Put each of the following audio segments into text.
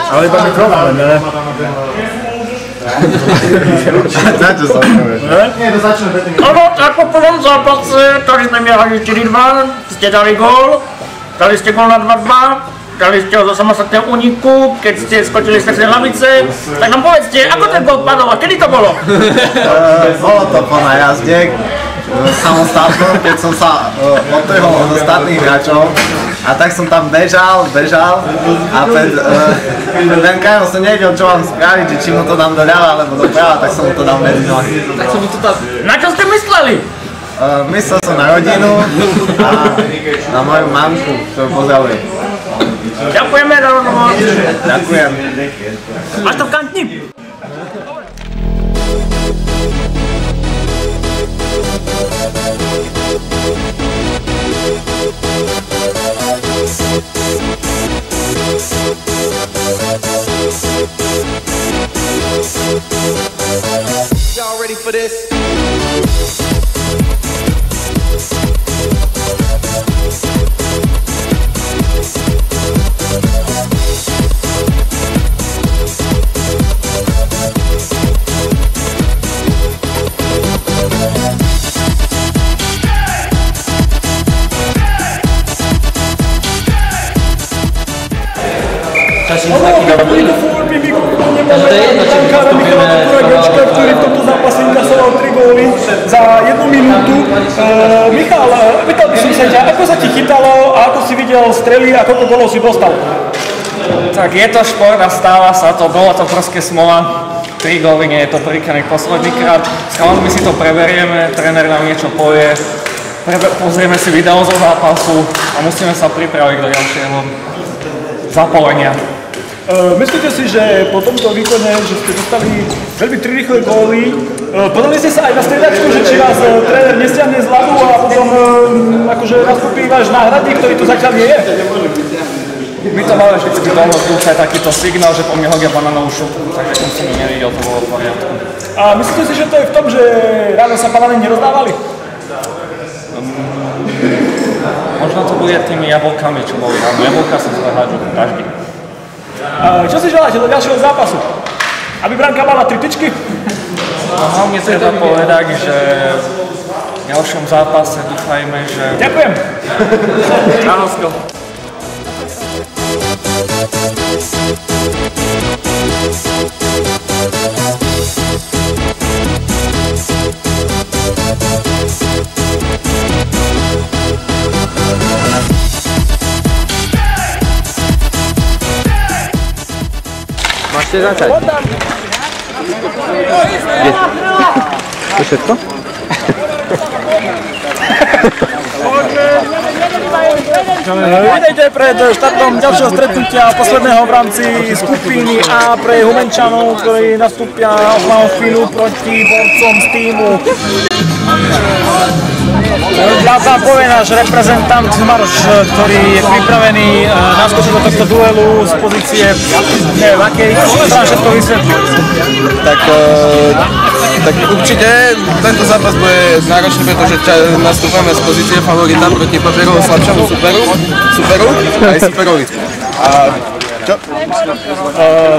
Ale iba mikrofón, ne? Na čo sa povieš? Nie, to začne predtým. Áno, tak po prvom zápase, ktorý sme miehali 4-2, ste dali gól. Dali ste gól na 2-2. Dali ste ho zo samostatného úniku, keď ste skočili z takzvanej hlavice. Tak nám povedzte, ako ten gól padol a kedy to bolo? Bolo to po najazde, samostatno, keď som sa odtrhol od ostatných hráčov. A tak som tam bežal a pred Venkajom som nevedel, čo mám spraviť, či mu to dám doľava alebo doprava, tak som mu to dal medzi nohy. Na čo ste mysleli? Myslel som na rodinu a na moju mamku, ktorú pozdravujem. Ďakujeme za rozhovor. Ďakujem. Máš to v kantni? Y'all ready for this? ktorý v tomto zápase inkasoval 3 góly za 1 minútu. Michal, pýtal by som sa ťa, ako sa ti chytalo a ako si videl strely a koľko gólov si dostal? Tak je to šport a stáva sa to, bolo to proste smola. 3 góly, nie je to prvýkrát, posledný krát. S chalanmi si to preberieme, tréner nám niečo povie, pozrieme si video zo zápasu a musíme sa pripraviť do ďalšieho zapolenia. Myslíte si, že po tomto výkone, že ste dostali veľmi 3 rýchle góly, podali ste sa aj na striedačku, že či vás tréner nestiahne z ľadu a potom akože nastupí váš náhradník, ktorý tu zatiaľ nie je? My to máme vždycky dlho dúfať takýto signál, že po mne hodia bananovú šupu, takže som si mi nevidel, to bolo v poriadku. A myslíte si, že to je v tom, že ráno sa banány nerozdávali? Možno to bude tými jablkami, čo boli ráno. Jablka sa zle hádžu každý. Čo si želáte do ďalšieho zápasu? Aby Branka mala 3 tyčky? No hlavne treba povedať, že v ďalšom zápase dúfajme, že... Ďakujem! Ánosko. Máte začať? Kde? To všetko? Vítajte pred štartom ďalšieho stretnutia posledného v rámci skupiny A pre Humenčanov, ktorí nastúpia na chvíľu proti borcom z týmu. Vám povie náš reprezentant Maroš, ktorý je pripravený naskočiť do tohto duelu z pozície, neviem akej, ktorá všetko vysvetlí. Tak určite tento zápas bude náročný, pretože nastúpame z pozície favorita proti papierovo slabšiemu superu aj superovi. A čo?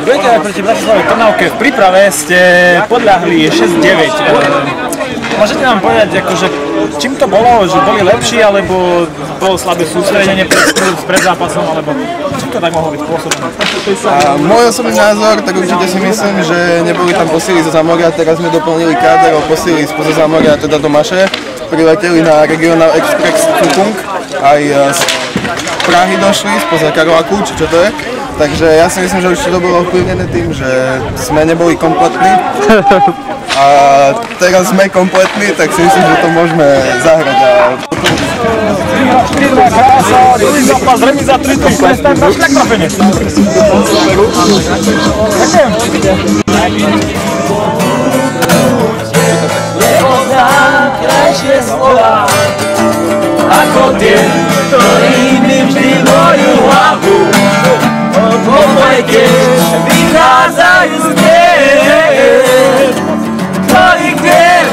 Budete aj proti Bratislavej Trnavke. V príprave ste podľahli 6-9. Môžete nám povedať, akože, čím to bolo, že boli lepší, alebo bolo slabé sústredenie pred zápasom, alebo čím to tak mohlo byť spôsobené? Môj osobný názor, tak určite si myslím, že neboli tam posily zo Zamoria, teraz sme doplnili káder o posily spoza Zamoria, teda do Maše. Prileteli na Regional Express Kukung, aj z Prahy došli, spoza Karolaku, či čo to je. Takže ja si myslím, že určite to bolo ovplyvnené tým, že sme neboli kompletní. A teraz sme kompletní, tak si myslím, že to môžeme zahrať. Krása, druhý zápas, remíza 3-3, prestaň na šľak trafenie. Ďakujem. Nepoznám krajšie slova ako tie, ktorými vždy moju hlavu po mojke vychádzajú z nej. Ktorý kviem,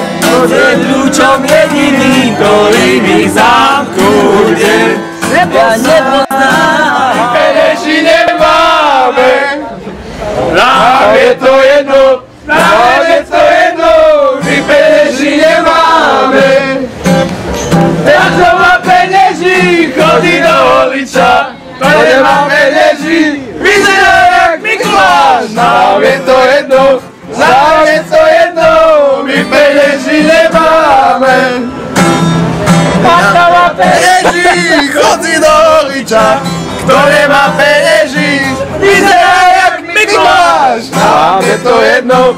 je kľúčom jediným, ktorý mi zamkuje. Ja nepoznám, peneži nemáme. Nám je to jedno, my peneži nemáme. Ja to má peneži, chodí do holiča. To nemá peneži, vyzerá jak Mikuláš. Nám je to jedno, my peneži nemáme. Táto má peneži, chodí do holiča. Kto nemá peneži, vyzerá jak Mikuláš. Nám je to jedno,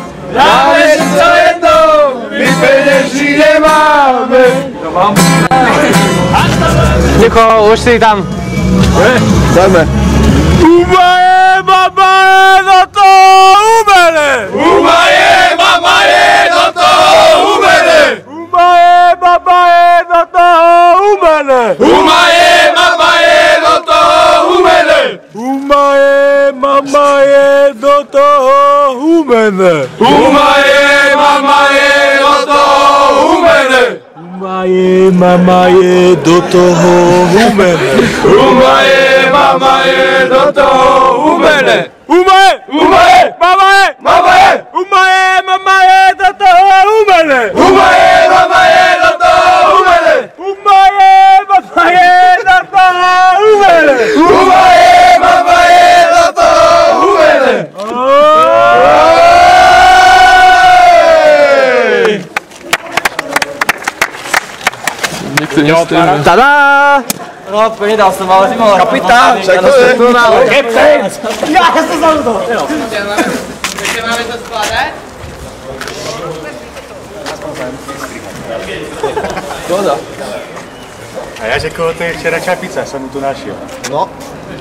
my peneži nemáme. Ticho, už si tam. Dajme. Umaje, mama je do toho umene! Umaje, mama je do toho umene! Umaje, mama je do toho umene! Umaje, mama je do toho umene! Umaje, mama je do toho umene! Umaje, mama je do toho umene! Umaje, mama je do toho umene! Umaje, mama je do toho umene! Umaje, mama je! Umaje, mama je do toho umene! Umaje, mama je do toho umene! Umaje, mama je do toho umene! Umaje, mama je do toho umene! Tada! No, nedal som, ale si mohol... Kapitán, však to je. Captain! Ja som zabudol! Ešte máme to skladať? A ja, že koho to je včera čapica, som mu tu našiel. No.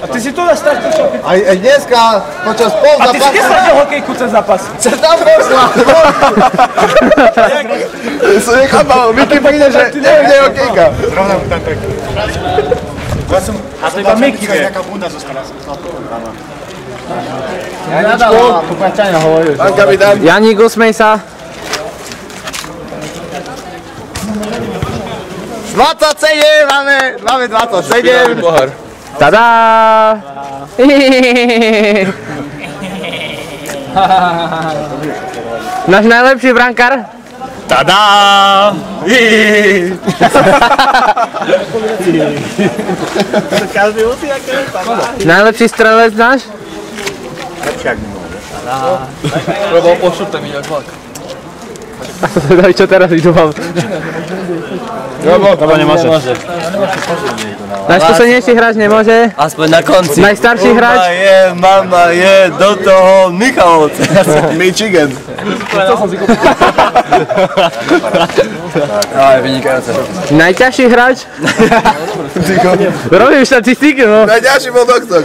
A ty si tu nastavil šoky. Aj dneska počas pol A ty si zápasu. nesadil hokejku cez zápas. Cez tam došla. Som nechápal, Miky príde, že neviem, kde je hokejka. Zrovna mu tam tak. Ja som... A to iba Miky vie. Nejaká bunda zostala. Pán kapitán. Janík, usmej sa. 27, máme 27. Pohár. Tada! Náš najlepší brankár? Tada! Každý musí aké Najlepší strelec náš? Lebo pošutem ide vlak. Čo teraz idú vám? To nemôže. Najskúsenejší hráč nemôže? Aspoň na konci. Najstarší hráč? Mama je, do toho Michalovce. Michigan. Ale vynikajúce. Najťažší hráč? Robím štatistiky, no. Najďalší bol doktor.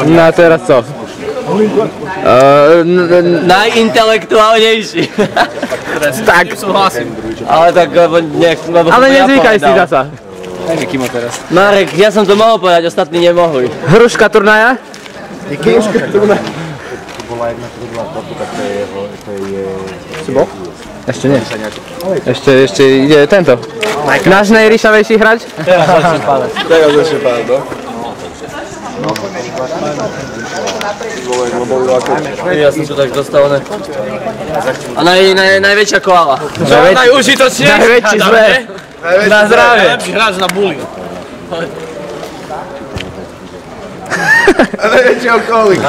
No a teraz co? Najintelektuálnejší. Tak. Ale tak, lebo nech... Ale nezvykaj si zasa. Marek, ja som to mohol povedať, ostatní nemohli. Hruška turnaja? Ešte nie. Ešte ide tento. Náš najryšavejší hráč? Teraz začne pád, no. Ja som tu tak dostal, ne? A najväčšia koala. Najúžitočnejší. Najväčší zver. Na zdravie. Najlepší hráč na bully. A najväčšieho kolík.